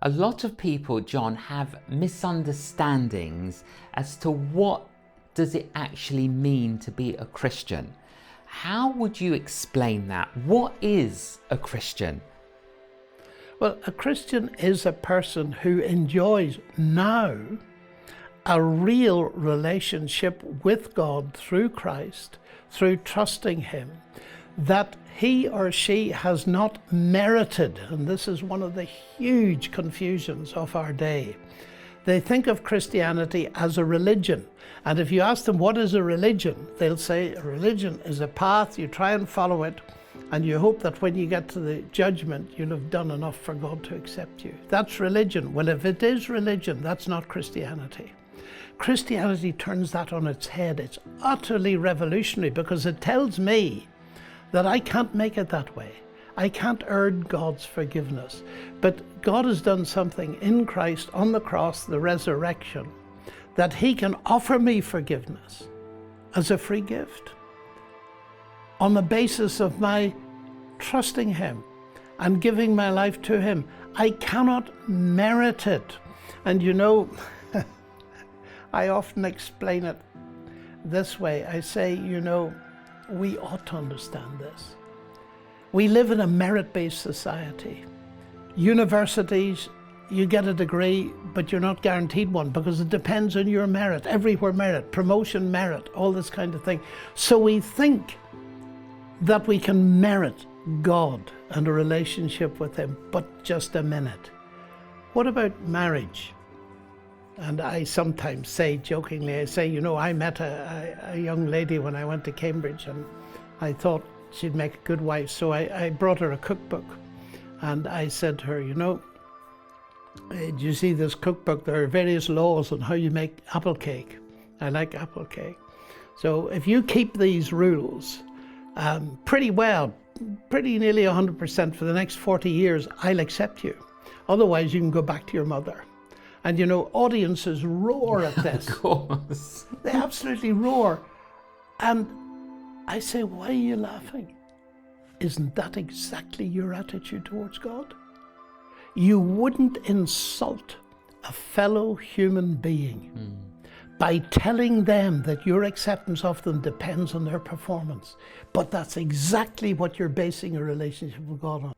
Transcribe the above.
A lot of people, John, have misunderstandings as to what does it actually mean to be a Christian. How would you explain that? What is a Christian? Well, a Christian is a person who enjoys now a real relationship with God through Christ, through trusting Him, that he or she has not merited. And this is one of the huge confusions of our day. They think of Christianity as a religion. And if you ask them what is a religion, they'll say a religion is a path, you try and follow it, and you hope that when you get to the judgment, you'll have done enough for God to accept you. That's religion. Well, if it is religion, that's not Christianity. Christianity turns that on its head. It's utterly revolutionary because it tells me that I can't make it that way. I can't earn God's forgiveness. But God has done something in Christ on the cross, the resurrection, that He can offer me forgiveness as a free gift on the basis of my trusting Him and giving my life to Him. I cannot merit it. And you know, I often explain it this way. I say, you know, we ought to understand this. We live in a merit-based society. Universities, you get a degree, but you're not guaranteed one because it depends on your merit. Everywhere merit, promotion merit, all this kind of thing. So we think that we can merit God and a relationship with Him, but just a minute. What about marriage? And I sometimes say, jokingly, I say, you know, I met a young lady when I went to Cambridge and I thought she'd make a good wife. So I brought her a cookbook and I said to her, you know, do you see this cookbook? There are various laws on how you make apple cake. I like apple cake. So if you keep these rules pretty well, pretty nearly 100% for the next 40 years, I'll accept you. Otherwise, you can go back to your mother. And you know, audiences roar at this. Of course. They absolutely roar. And I say, why are you laughing? Isn't that exactly your attitude towards God? You wouldn't insult a fellow human being by telling them that your acceptance of them depends on their performance. But that's exactly what you're basing a relationship with God on.